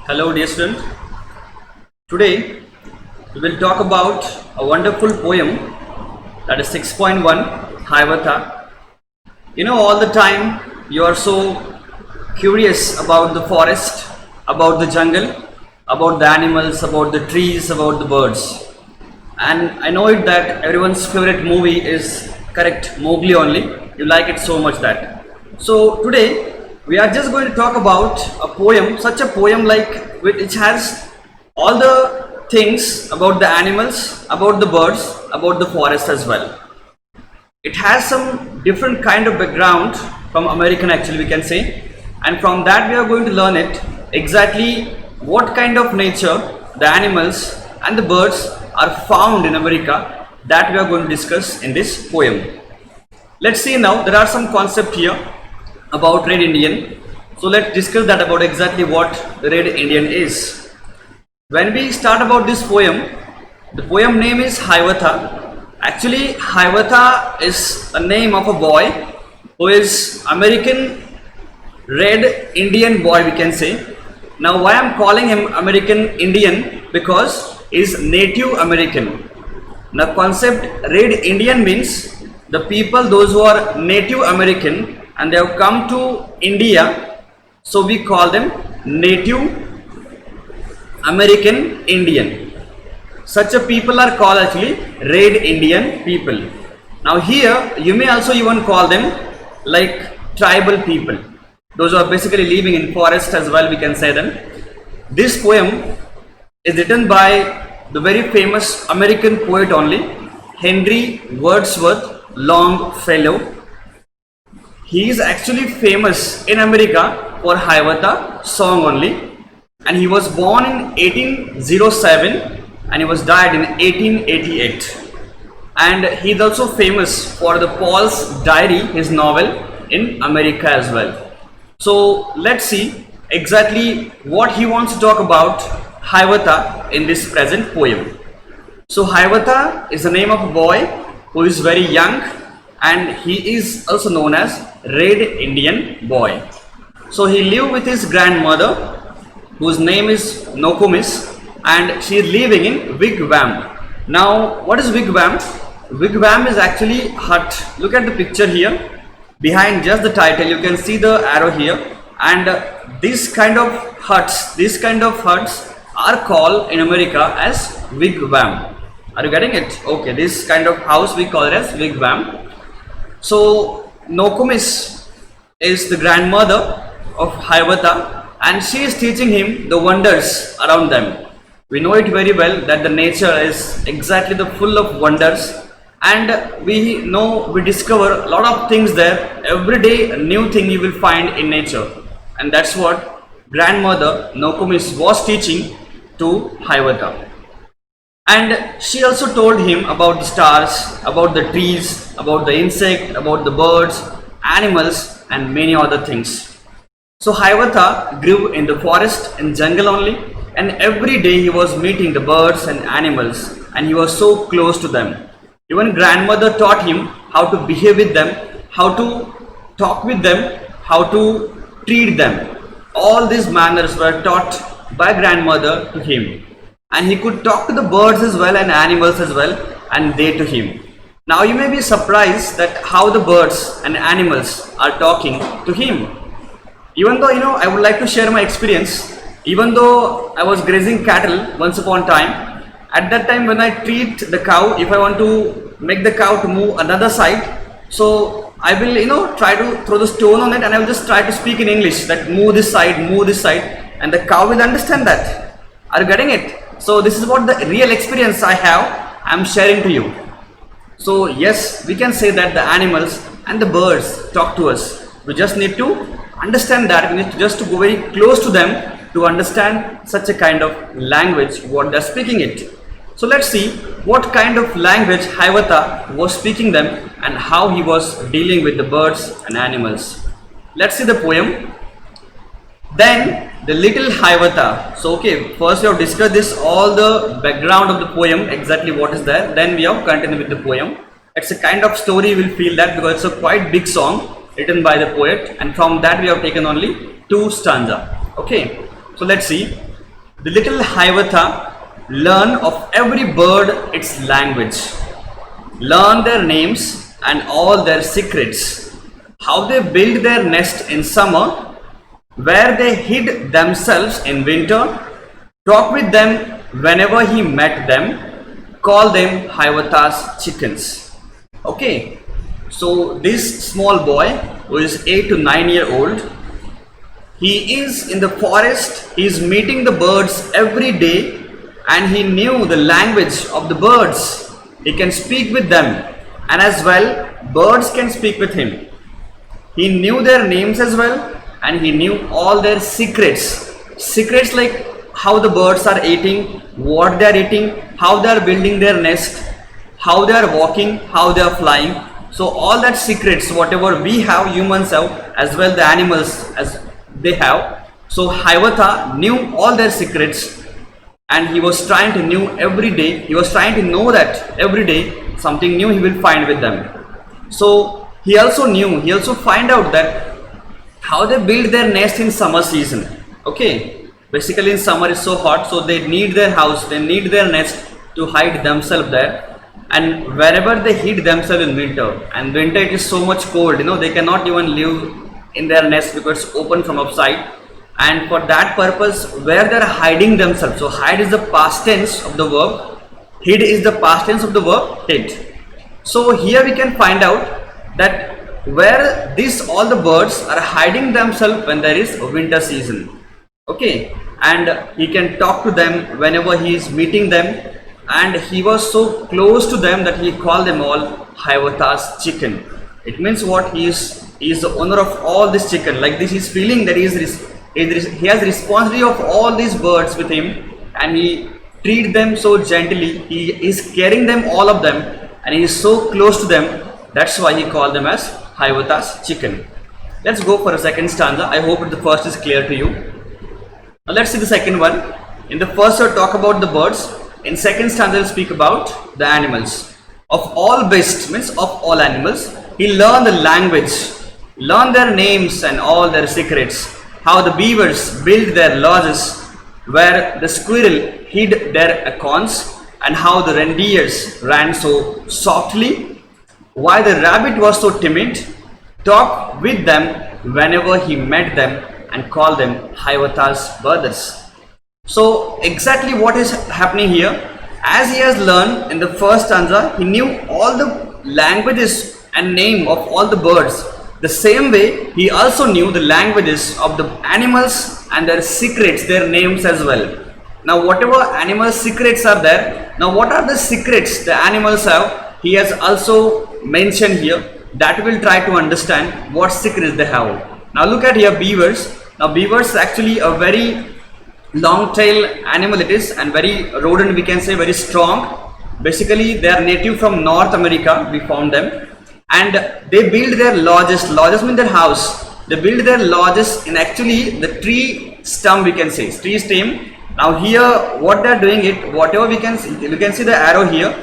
Hello dear student. Today we will talk about a wonderful poem, that is 6.1 Hiawatha. All the time you are so curious about the forest, about the jungle, about the animals, about the trees, about the birds. And I know it that everyone's favorite movie is correct, Mowgli only. You like it so much that. So today we are just going to talk about a poem, such a poem like which has all the things about the animals, about the birds, about the forest as well. It has some different kind of background from American, actually we can say, and from that we are going to learn it exactly what kind of nature the animals and the birds are found in America, that we are going to discuss in this poem. Let's see now, there are some concepts here about Red Indian. So let's discuss that about exactly what the Red Indian is. When we start about this poem, the poem name is Hiawatha. Actually, Hiawatha is a name of a boy who is American Red Indian boy, we can say. Now why I am calling him American Indian? Because he is Native American. Now concept Red Indian means the people, those who are Native American and they have come to India, so we call them Native American Indian. Such a people are called actually Red Indian people. Now here you may also even call them like tribal people. Those who are basically living in forest as well, we can say them. This poem is written by the very famous American poet only, Henry Wordsworth Longfellow. He is actually famous in America for Hiawatha song only, and he was born in 1807 and he was died in 1888. And he is also famous for the Paul's Diary, his novel, in America as well. So let's see exactly what he wants to talk about Hiawatha in this present poem. So Hiawatha is the name of a boy who is very young, and he is also known as Red Indian boy. So he lived with his grandmother, whose name is Nokomis, and she is living in wigwam. Now what is wigwam? Wigwam is actually hut. Look at the picture here. Behind just the title you can see the arrow here, and these kind of huts are called in America as wigwam. Are you getting it? Okay, this kind of house we call it as wigwam. So Nokomis is the grandmother of Hiawatha, and she is teaching him the wonders around them. We know it very well that the nature is exactly the full of wonders, and we discover a lot of things there. Every day a new thing you will find in nature, and that's what grandmother Nokomis was teaching to Hiawatha. And she also told him about the stars, about the trees, about the insect, about the birds, animals, and many other things. So Hiawatha grew in the forest and jungle only, and every day he was meeting the birds and animals, and he was so close to them. Even grandmother taught him how to behave with them, how to talk with them, how to treat them. All these manners were taught by grandmother to him. And he could talk to the birds as well and animals as well, and they to him. Now you may be surprised that how the birds and animals are talking to him. Even though I would like to share my experience. Even though I was grazing cattle once upon a time, at that time when I treat the cow, if I want to make the cow to move another side, so I will try to throw the stone on it, and I will just try to speak in English that move this side, and the cow will understand that. Are you getting it? So this is what the real experience I have, I am sharing to you. So yes, we can say that the animals and the birds talk to us. We just need to understand that. We need to just to go very close to them to understand such a kind of language, what they are speaking it. So let's see what kind of language Hiawatha was speaking them and how he was dealing with the birds and animals. Let's see the poem. Then the little Hiawatha. So okay, first we have discussed this, all the background of the poem, exactly what is there. Then we have continued with the poem. It's a kind of story, you will feel that, because it's a quite big song written by the poet, and from that we have taken only 2 stanza. Okay, so let's see. The little Hiawatha learn of every bird its language, learn their names and all their secrets, how they build their nest in summer, where they hid themselves in winter, talk with them whenever he met them, call them Hiawatha's chickens. Okay, so this small boy who is 8 to 9 year old, he is in the forest, he is meeting the birds every day, and he knew the language of the birds. He can speak with them, and as well birds can speak with him. He knew their names as well, and he knew all their secrets. Secrets like how the birds are eating, what they are eating, how they are building their nest, how they are walking, how they are flying. So all that secrets, whatever we have, humans have, as well the animals as they have. So Hiawatha knew all their secrets, and he was trying to know every day. He was trying to know that every day something new he will find with them. So he also find out that how they build their nest in summer season. Okay, basically in summer it's so hot, so they need their house, they need their nest to hide themselves there. And wherever they hid themselves in winter, and winter it is so much cold, they cannot even live in their nest because it's open from outside. And for that purpose, where they are hiding themselves, so hide is the past tense of the verb, hid is the past tense of the verb hid. So here we can find out that where all the birds are hiding themselves when there is a winter season. Okay, and he can talk to them whenever he is meeting them, and he was so close to them that he called them all Hiawatha's chicken. It means what? He is the owner of all this chicken. Like this, he's feeling that he has responsibility of all these birds with him, and he treats them so gently. He is caring them, all of them, and he is so close to them. That's why he called them as Hiawatha's chicken. Let's go for a second stanza. I hope the first is clear to you. Now let's see the second one. In the first I'll talk about the birds. In second stanza I'll speak about the animals. Of all beasts, means of all animals, he learned the language, learned their names and all their secrets. How the beavers built their lodges, where the squirrel hid their acorns, and how the reindeers ran so softly, why the rabbit was so timid, talk with them whenever he met them, and call them Hiawatha's brothers. So exactly what is happening here, as he has learned in the first stanza, he knew all the languages and name of all the birds. The same way he also knew the languages of the animals and their secrets, their names as well. Now whatever animal secrets are there, now what are the secrets the animals have, he has also mentioned here. That will try to understand what secrets they have. Now look at here, beavers. Now beavers actually a very long tail animal it is, and very rodent, we can say, very strong. Basically they are native from North America, we found them, and they build their lodges. Lodges mean their house. They build their lodges in actually the tree stump, we can say, tree stem. Now here what they are doing it, whatever we can see the arrow here,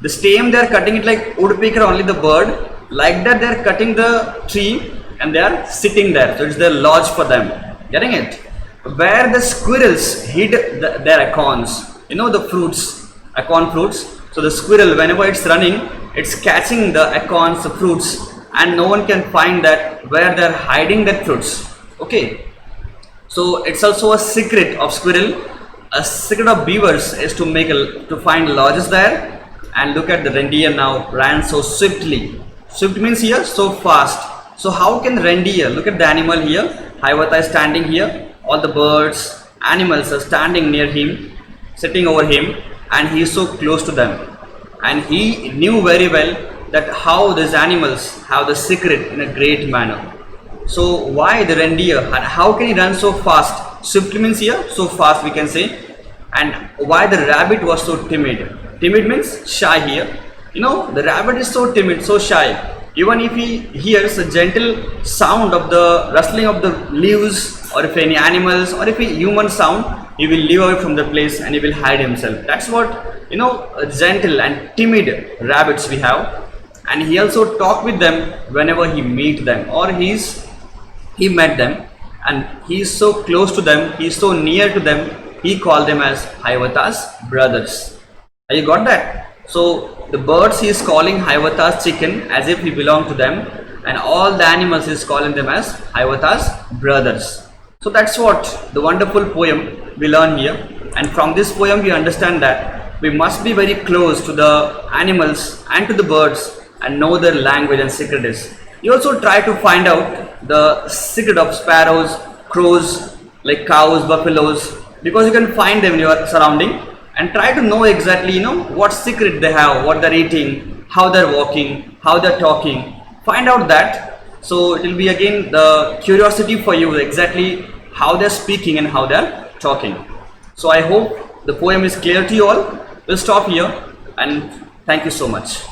the stem they are cutting it like woodpecker, only the bird, like that they are cutting the tree and they are sitting there. So it's their lodge for them, getting it? Where the squirrels hid their acorns, the fruits, acorn fruits. So the squirrel, whenever it's running, it's catching the acorns, the fruits, and no one can find that where they're hiding that fruits. Okay, so it's also a secret of squirrel. A secret of beavers is to find lodges there. And look at the reindeer now ran so swiftly. Swift means here so fast. So how can reindeer, look at the animal here, Hiawatha is standing here, all the birds, animals are standing near him, sitting over him, and he is so close to them. And he knew very well that how these animals have the secret in a great manner. So why the reindeer, and how can he run so fast? Swift means here so fast, we can say. And why the rabbit was so timid? Timid means shy here. The rabbit is so timid, so shy. Even if he hears a gentle sound of the rustling of the leaves, or if any animals, or if a human sound, he will leave away from the place and he will hide himself. That's what, gentle and timid rabbits we have. And he also talk with them whenever he meet them, or he met them, and he is so close to them, he is so near to them, he called them as Hiawatha's brothers. Have you got that? So the birds he is calling Hiawatha's chicken as if he belonged to them, and all the animals he is calling them as Hiawatha's brothers. So that's what the wonderful poem we learn here, and from this poem we understand that we must be very close to the animals and to the birds and know their language and secrets. You also try to find out the secret of sparrows, crows, like cows, buffaloes, because you can find them in your surrounding, and try to know exactly what secret they have, what they're eating, how they're walking, how they're talking. Find out that, so it will be again the curiosity for you exactly how they're speaking and how they're talking. So I hope the poem is clear to you all. We'll stop here, and thank you so much.